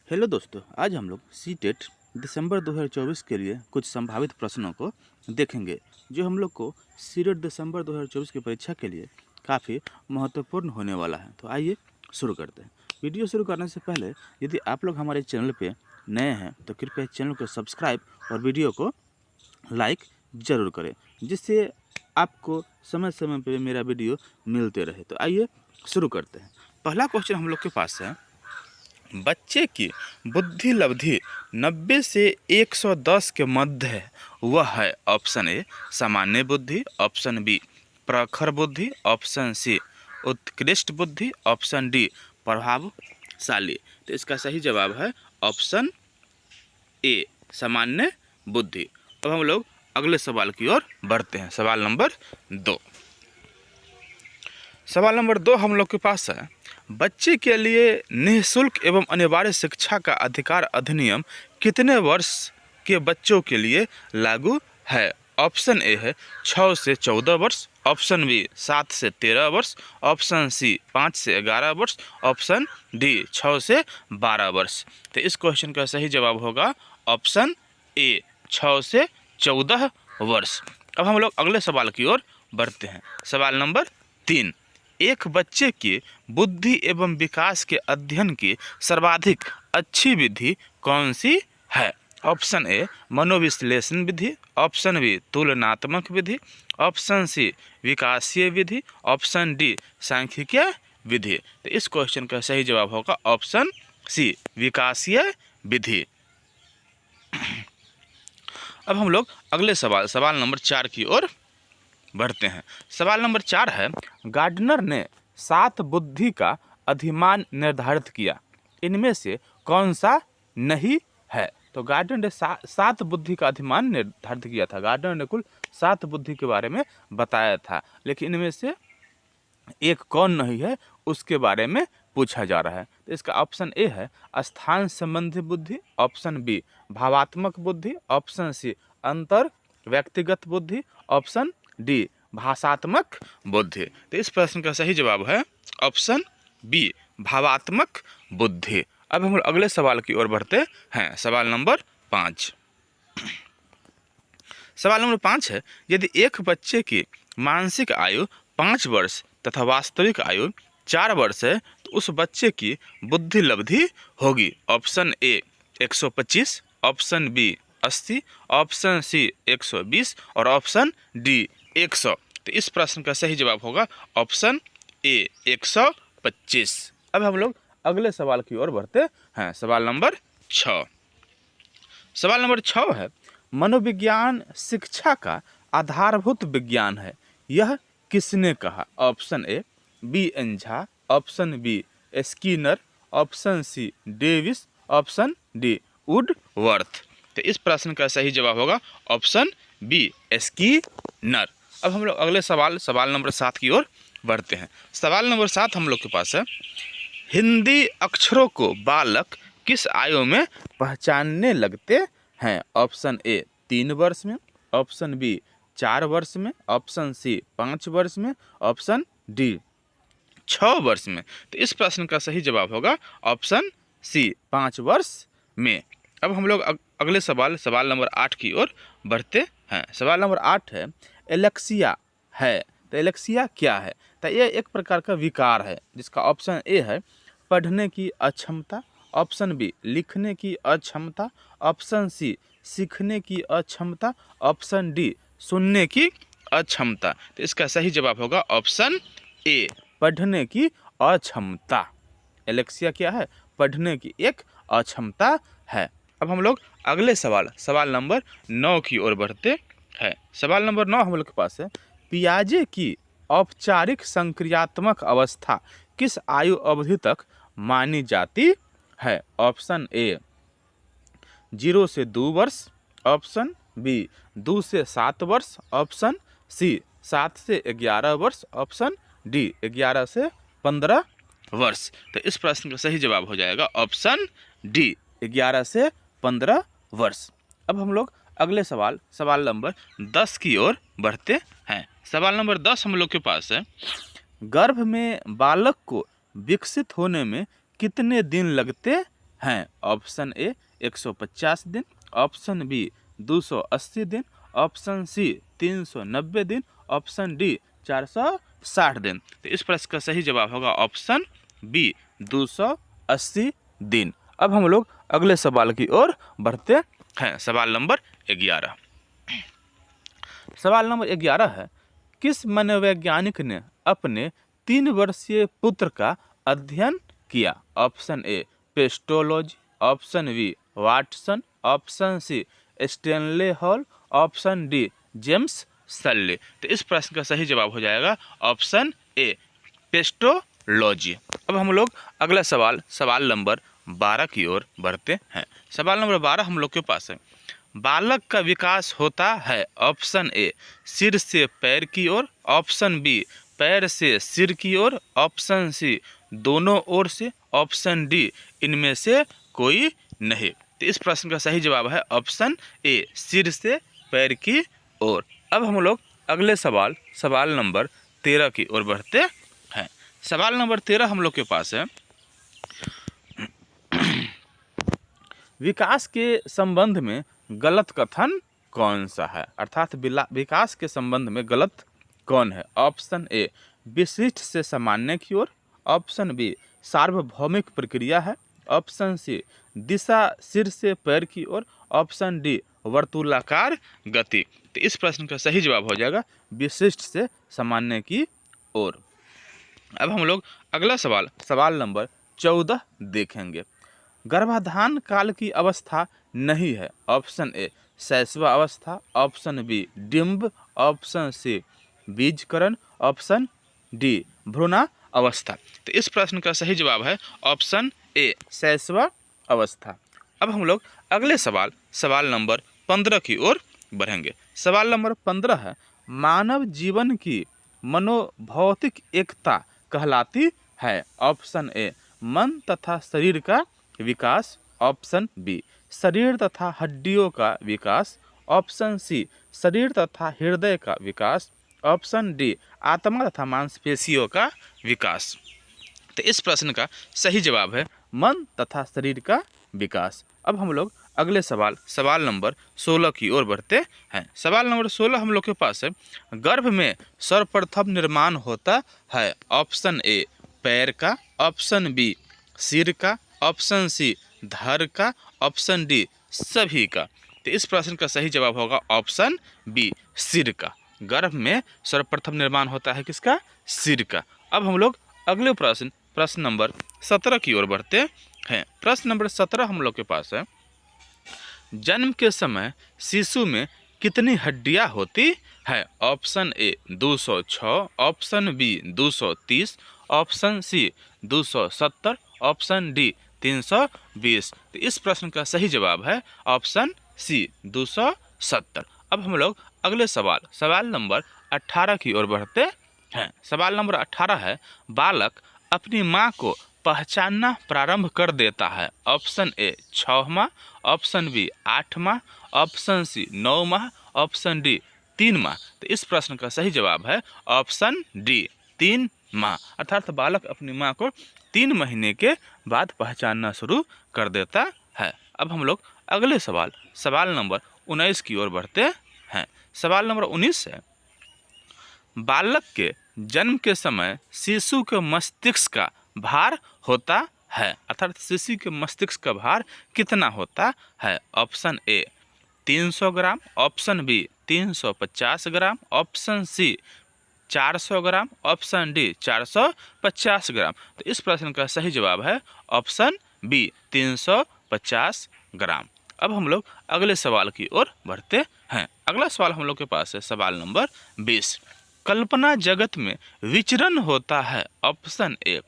Hello दोस्तों, आज हम लोग सीटेट दिसंबर 2024 के लिए कुछ संभावित प्रश्नों को देखेंगे जो हम लोग को सीटेट दिसंबर 2024 की परीक्षा के लिए काफ़ी महत्वपूर्ण होने वाला है। तो आइए शुरू करते हैं। वीडियो शुरू करने से पहले यदि आप लोग हमारे चैनल पे नए हैं तो कृपया चैनल को सब्सक्राइब और वीडियो को लाइक ज़रूर करें, जिससे आपको समय समय पर मेरा वीडियो मिलते रहे। तो आइए शुरू करते हैं। पहला क्वेश्चन हम लोग के पास है, बच्चे की बुद्धि लब्धि 90 से 110 के मध्य है, वह है ऑप्शन ए सामान्य बुद्धि, ऑप्शन बी प्रखर बुद्धि, ऑप्शन सी उत्कृष्ट बुद्धि, ऑप्शन डी प्रभावशाली। तो इसका सही जवाब है ऑप्शन ए सामान्य बुद्धि। अब हम लोग अगले सवाल की ओर बढ़ते हैं। सवाल नंबर 2। सवाल नंबर 2 हम लोग के पास है, बच्चे के लिए निःशुल्क एवं अनिवार्य शिक्षा का अधिकार अधिनियम कितने वर्ष के बच्चों के लिए लागू है? ऑप्शन ए है 6 से 14 वर्ष, ऑप्शन बी 7 से 13 वर्ष, ऑप्शन सी 5 से 11 वर्ष, ऑप्शन डी 6 से 12 वर्ष। तो इस क्वेश्चन का सही जवाब होगा ऑप्शन ए 6 से 14 वर्ष। अब हम लोग अगले सवाल की ओर बढ़ते हैं। सवाल नंबर 3, एक बच्चे की बुद्धि एवं विकास के अध्ययन की सर्वाधिक अच्छी विधि कौन सी है? ऑप्शन ए मनोविश्लेषण विधि, ऑप्शन बी तुलनात्मक विधि, ऑप्शन सी विकासीय विधि, ऑप्शन डी सांख्यिकीय विधि। तो इस क्वेश्चन का सही जवाब होगा ऑप्शन सी विकासीय विधि। अब हम लोग अगले सवाल नंबर 4 की ओर बढ़ते हैं। सवाल नंबर 4 है, गार्डनर ने 7 बुद्धि का अधिमान निर्धारित किया, इनमें से कौन सा नहीं है? तो गार्डनर ने 7 बुद्धि का अधिमान निर्धारित किया था। गार्डनर ने कुल 7 बुद्धि के बारे में बताया था, लेकिन इनमें से एक कौन नहीं है उसके बारे में पूछा जा रहा है। तो इसका ऑप्शन ए है स्थान संबंधी बुद्धि, ऑप्शन बी भावात्मक बुद्धि, ऑप्शन सी अंतर व्यक्तिगत बुद्धि, ऑप्शन डी भाषात्मक बुद्धि। तो इस प्रश्न का सही जवाब है ऑप्शन बी भावात्मक बुद्धि। अब हम अगले सवाल की ओर बढ़ते हैं। सवाल नंबर 5। सवाल नंबर 5 है, यदि एक बच्चे की मानसिक आयु 5 वर्ष तथा वास्तविक आयु 4 वर्ष है तो उस बच्चे की बुद्धि लब्धि होगी। Option A 125, option B 80, option C 120 और ऑप्शन डी 100। तो इस प्रश्न का सही जवाब होगा ऑप्शन ए 125। अब हम लोग अगले सवाल की ओर बढ़ते हैं। सवाल नंबर 6। सवाल नंबर 6 है, मनोविज्ञान शिक्षा का आधारभूत विज्ञान है, यह किसने कहा? Option A B N Jha, option B Skinner, option C Davis, option D Woodworth. तो इस प्रश्न का सही जवाब होगा ऑप्शन बी स्किनर। अब हम लोग अगले सवाल नंबर 7 की ओर बढ़ते हैं। सवाल नंबर 7 हम लोग के पास है, हिंदी अक्षरों को बालक किस आयु में पहचानने लगते हैं? ऑप्शन ए 3 वर्ष में, ऑप्शन बी 4 वर्ष में, ऑप्शन सी 5 वर्ष में, ऑप्शन डी 6 वर्ष में। तो इस प्रश्न का सही जवाब होगा ऑप्शन सी 5 वर्ष में। अब हम लोग अगले सवाल नंबर 8 की ओर बढ़ते हैं। सवाल नंबर 8 है, एलेक्सिया है, तो एलेक्सिया क्या है? तो यह एक प्रकार का विकार है जिसका ऑप्शन ए है पढ़ने की अक्षमता, ऑप्शन बी लिखने की अक्षमता, ऑप्शन सी सीखने की अक्षमता, ऑप्शन डी सुनने की अक्षमता। तो इसका सही जवाब होगा ऑप्शन ए पढ़ने की अक्षमता। एलेक्सिया क्या है? पढ़ने की एक अक्षमता है। अब हम लोग अगले सवाल नंबर 9 की ओर बढ़ते हैं। सवाल नंबर 9 हम लोग के पास है, पियाजे की औपचारिक संक्रियात्मक अवस्था किस आयु अवधि तक मानी जाती है? ऑप्शन ए 0 से 2 वर्ष, ऑप्शन बी 2 से 7 वर्ष, ऑप्शन सी 7 से 11 वर्ष, ऑप्शन डी 11 से 15 वर्ष। तो इस प्रश्न का सही जवाब हो जाएगा ऑप्शन डी 11 से 15 वर्ष। अब हम लोग अगले सवाल नंबर 10 की ओर बढ़ते हैं। सवाल नंबर 10 हम लोग के पास है, गर्भ में बालक को विकसित होने में कितने दिन लगते हैं। ऑप्शन ए 150 दिन, ऑप्शन बी 280 दिन, ऑप्शन सी 390 दिन, ऑप्शन डी 460 दिन। तो इस प्रश्न का सही जवाब होगा ऑप्शन बी 280 दिन। अब हम लोग अगले सवाल की ओर बढ़ते हैं। सवाल नंबर 11। सवाल नंबर 11 है, किस मनोवैज्ञानिक ने अपने 3 वर्षीय पुत्र का अध्ययन किया? Option A Pestalozzi, option B Watson, option C Stanley Hall, option D James Sully. तो इस प्रश्न का सही जवाब हो जाएगा ऑप्शन ए पेस्टोलॉजी। अब हम लोग अगला सवाल नंबर 12 की ओर बढ़ते हैं। सवाल नंबर 12 हम लोग के पास है, बालक का विकास होता है ऑप्शन ए सिर से पैर की ओर, ऑप्शन बी पैर से सिर की ओर, ऑप्शन सी दोनों ओर से, ऑप्शन डी इनमें से कोई नहीं। तो इस प्रश्न का सही जवाब है ऑप्शन ए सिर से पैर की ओर। अब हम लोग अगले सवाल नंबर 13 की ओर बढ़ते हैं। सवाल नंबर 13 हम लोग के पास है, विकास के संबंध में गलत कथन कौन सा है? अर्थात विकास के संबंध में गलत कौन है? ऑप्शन ए विशिष्ट से सामान्य की ओर, ऑप्शन बी सार्वभौमिक प्रक्रिया है, ऑप्शन सी दिशा सिर से पैर की ओर, ऑप्शन डी वर्तुलाकार गति। तो इस प्रश्न का सही जवाब हो जाएगा विशिष्ट से सामान्य की ओर। अब हम लोग अगला सवाल नंबर 14 देखेंगे। गर्भाधान काल की अवस्था नहीं है। ऑप्शन ए शैशव अवस्था, ऑप्शन बी डिंब, ऑप्शन सी बीजकरण, ऑप्शन डी भ्रूणा अवस्था। तो इस प्रश्न का सही जवाब है ऑप्शन ए शैशव अवस्था। अब हम लोग अगले सवाल नंबर 15 की ओर बढ़ेंगे। सवाल नंबर 15 है, मानव जीवन की मनोभौतिक एकता कहलाती है। ऑप्शन ए मन तथा शरीर का विकास, ऑप्शन बी शरीर तथा हड्डियों का विकास, ऑप्शन सी शरीर तथा हृदय का विकास, ऑप्शन डी आत्मा तथा मांसपेशियों का विकास। तो इस प्रश्न का सही जवाब है मन तथा शरीर का विकास। अब हम लोग अगले सवाल नंबर 16 की ओर बढ़ते हैं। सवाल नंबर 16 हम लोग के पास है, गर्भ में सर्वप्रथम निर्माण होता है। ऑप्शन ए पैर का, ऑप्शन बी सिर का, ऑप्शन सी धड़ का, ऑप्शन डी सभी का। तो इस प्रश्न का सही जवाब होगा ऑप्शन बी सिर का। गर्भ में सर्वप्रथम निर्माण होता है किसका? सिर का। अब हम लोग अगले प्रश्न नंबर 17 की ओर बढ़ते हैं। प्रश्न नंबर 17 हम लोग के पास है, जन्म के समय शिशु में कितनी हड्डियां होती है? Option A 206, option B 230, option C 270, option D 320। तो इस प्रश्न का सही जवाब है ऑप्शन सी 270। अब हम लोग अगले सवाल नंबर 18 की ओर बढ़ते हैं। सवाल नंबर 18 है, बालक अपनी माँ को पहचानना प्रारंभ कर देता है। ऑप्शन ए 6 माह, ऑप्शन बी 8 माह, ऑप्शन सी 9 माह, ऑप्शन डी 3 माह। तो इस प्रश्न का सही जवाब है ऑप्शन डी 3 माह। अर्थात बालक अपनी माँ को 3 महीने के बाद पहचानना शुरू कर देता है। अब हम लोग अगले सवाल नंबर 19 की ओर बढ़ते हैं। सवाल नंबर 19 है, बालक के जन्म के समय शिशु के मस्तिष्क का भार होता है। अर्थात शिशु के मस्तिष्क का भार कितना होता है? Option A 300 gram, option B 350 gram, option C 400 gram, option D 450 gram. तो इस प्रश्न का सही जवाब है ऑप्शन बी 350 ग्राम। अब हम लोग अगले सवाल की ओर बढ़ते हैं। अगला सवाल हम लोग के पास है सवाल नंबर 20। कल्पना जगत में विचरण होता है। ऑप्शन ए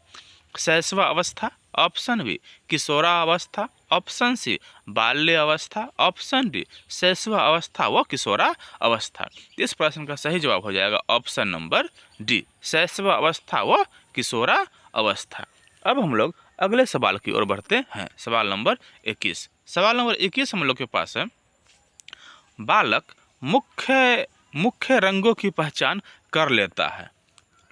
शैशव अवस्था, ऑप्शन बी किशोरावस्था, ऑप्शन सी बाल्य अवस्था, ऑप्शन डी शैशव अवस्था व किशोरा अवस्था। इस प्रश्न का सही जवाब हो जाएगा ऑप्शन नंबर डी शैशव अवस्था व किशोरा अवस्था। अब हम लोग अगले सवाल की ओर बढ़ते हैं। सवाल नंबर 21। सवाल नंबर 21 हम लोग के पास है, बालक मुख्य रंगों की पहचान कर लेता है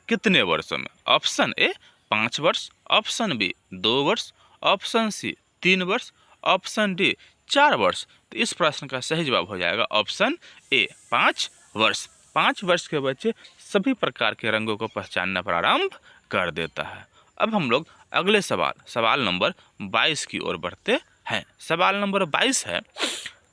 कितने वर्षों में? ऑप्शन ए 5 वर्ष, ऑप्शन बी 2 वर्ष, ऑप्शन सी 3 वर्ष, ऑप्शन डी 4 वर्ष। तो इस प्रश्न का सही जवाब हो जाएगा ऑप्शन ए 5 वर्ष। 5 वर्ष के बच्चे सभी प्रकार के रंगों को पहचानना प्रारंभ कर देता है। अब हम लोग अगले सवाल नंबर 22 की ओर बढ़ते हैं। सवाल नंबर 22 है,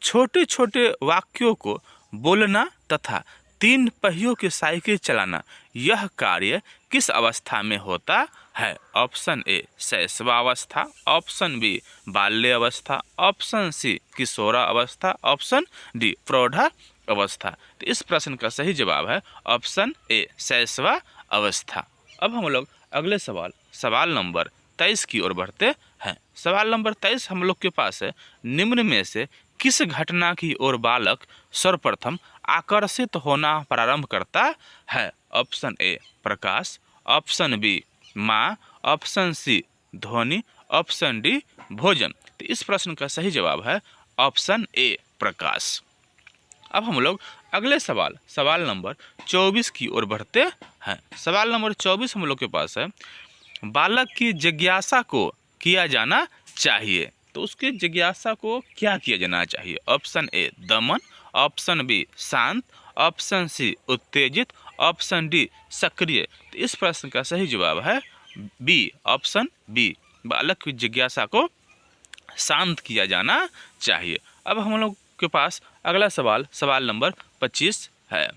छोटे छोटे वाक्यों को बोलना तथा 3 पहियों की साइकिल चलाना, यह कार्य किस अवस्था में होता है? ऑप्शन ए शैशवावस्था, ऑप्शन बी बाल्य अवस्था, ऑप्शन सी किशोरावस्था, ऑप्शन डी प्रौढ़ा अवस्था। तो इस प्रश्न का सही जवाब है ऑप्शन ए शैशवावस्था। अब हम लोग अगले सवाल नंबर 23 की ओर बढ़ते हैं। सवाल नंबर 23 हम लोग के पास है, निम्न में से किस घटना की ओर बालक सर्वप्रथम आकर्षित होना प्रारंभ करता है? ऑप्शन ए प्रकाश, ऑप्शन बी माँ, ऑप्शन सी ध्वनि, ऑप्शन डी भोजन। तो इस प्रश्न का सही जवाब है ऑप्शन ए प्रकाश। अब हम लोग अगले सवाल नंबर 24 की ओर बढ़ते हैं। सवाल नंबर 24 हम लोग के पास है, बालक की जिज्ञासा को किया जाना चाहिए। तो उसकी जिज्ञासा को क्या किया जाना चाहिए? Option A Daman, option B शांत, ऑप्शन सी उत्तेजित, ऑप्शन डी सक्रिय। तो इस प्रश्न का सही जवाब है बी, ऑप्शन बी, बालक की जिज्ञासा को शांत किया जाना चाहिए। अब हम लोग के पास अगला सवाल नंबर 25 है,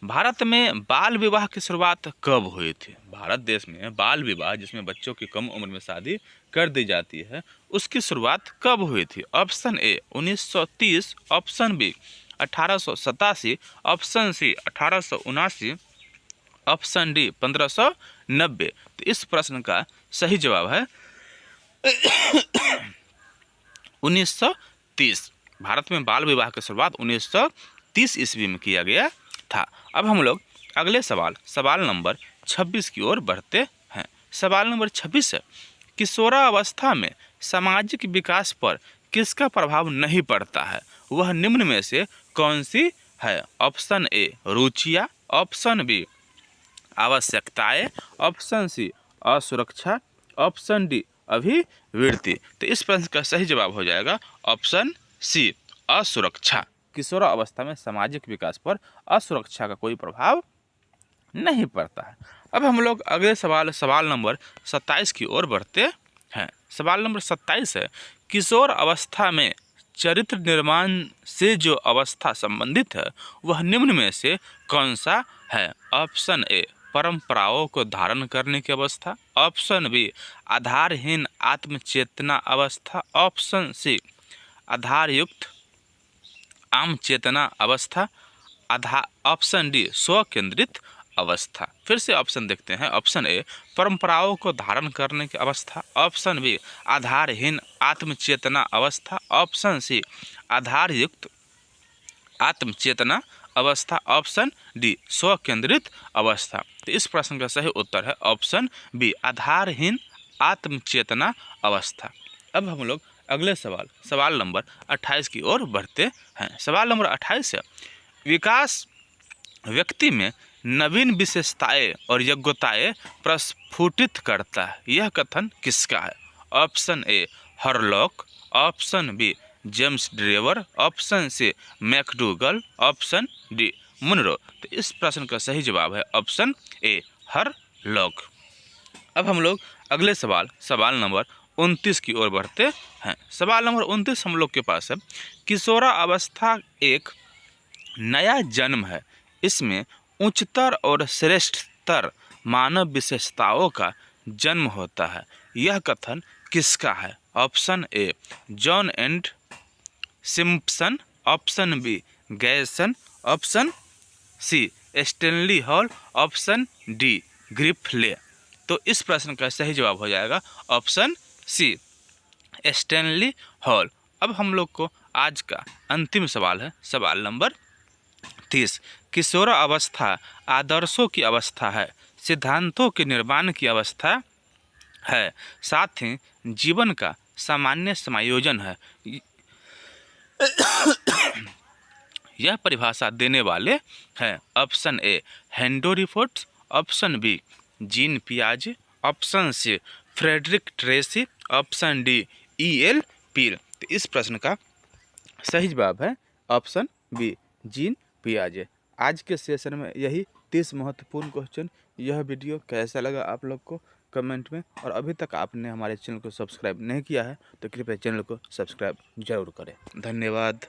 भारत में बाल विवाह की शुरुआत कब हुई थी? भारत देश में बाल विवाह, जिसमें बच्चों की कम उम्र में शादी कर दी जाती है, उसकी शुरुआत कब हुई थी? Option A 1930, option B 1887, option C 1879, option D 1590। तो इस प्रश्न का सही जवाब है 1930। भारत में बाल विवाह की शुरुआत 1930 ईस्वी में किया गया था। अब हम लोग अगले सवाल नंबर 26 की ओर बढ़ते हैं। सवाल नंबर 26 है, किशोरावस्था में सामाजिक विकास पर किसका प्रभाव नहीं पड़ता है? वह निम्न में से कौन सी है? ऑप्शन ए रुचियाँ, ऑप्शन बी आवश्यकताएं, ऑप्शन सी असुरक्षा, ऑप्शन डी अभिवृत्ति। तो इस प्रश्न का सही जवाब हो जाएगा ऑप्शन सी असुरक्षा। किशोरावस्था में सामाजिक विकास पर असुरक्षा का कोई प्रभाव नहीं पड़ता है। अब हम लोग अगले सवाल नंबर 27 की ओर बढ़ते हैं। सवाल नंबर 27 है, किशोर अवस्था में चरित्र निर्माण से जो अवस्था संबंधित है वह निम्न में से कौन सा है? ऑप्शन ए परंपराओं को धारण करने की अवस्था, ऑप्शन बी आधारहीन आत्मचेतना अवस्था, ऑप्शन सी आधारयुक्त आम चेतना अवस्था, ऑप्शन डी स्व केंद्रित अवस्था। फिर से ऑप्शन देखते हैं। ऑप्शन ए परंपराओं को धारण करने की अवस्था, ऑप्शन बी आधारहीन आत्मचेतना अवस्था, ऑप्शन सी आधारयुक्त आत्मचेतना अवस्था, ऑप्शन डी स्व केंद्रित अवस्था। तो इस प्रश्न का सही उत्तर है ऑप्शन बी आधारहीन आत्मचेतना अवस्था। अब हम लोग अगले सवाल नंबर 28 की ओर बढ़ते हैं। सवाल नंबर 28 है, विकास व्यक्ति में नवीन विशेषताएं और योग्यताएं प्रस्फुटित करता है, यह कथन किसका है? Option A Hurlock, option B James Drever, option C McDougall, option D Munro. तो इस प्रश्न का सही जवाब है ऑप्शन ए हरलॉक। अब हम लोग अगले सवाल नंबर 29 की ओर बढ़ते हैं। सवाल नंबर 29 हम लोग के पास है, किशोरावस्था एक नया जन्म है, इसमें उच्चतर और श्रेष्ठतर मानव विशेषताओं का जन्म होता है, यह कथन किसका है? Option A John and Simpson, option B गैसन, option C Stanley Hall, option D ग्रिफले। तो इस प्रश्न का सही जवाब हो जाएगा ऑप्शन सी स्टेनली हॉल। अब हम लोग को आज का अंतिम सवाल है, सवाल नंबर 30। किशोरावस्था आदर्शों की अवस्था है, सिद्धांतों के निर्माण की अवस्था है, साथ ही जीवन का सामान्य समायोजन है। यह परिभाषा देने वाले हैं option A Henry Ford, option B Jean पियाजे, option C Frederick Tracy, option D EL Peel. तो इस प्रश्न का सही जवाब है ऑप्शन बी जीन पियाजे। आज के सेशन में यही 30 महत्वपूर्ण क्वेश्चन। यह वीडियो कैसा लगा आप लोग को कमेंट में, और अभी तक आपने हमारे चैनल को सब्सक्राइब नहीं किया है तो कृपया चैनल को सब्सक्राइब जरूर करें। धन्यवाद।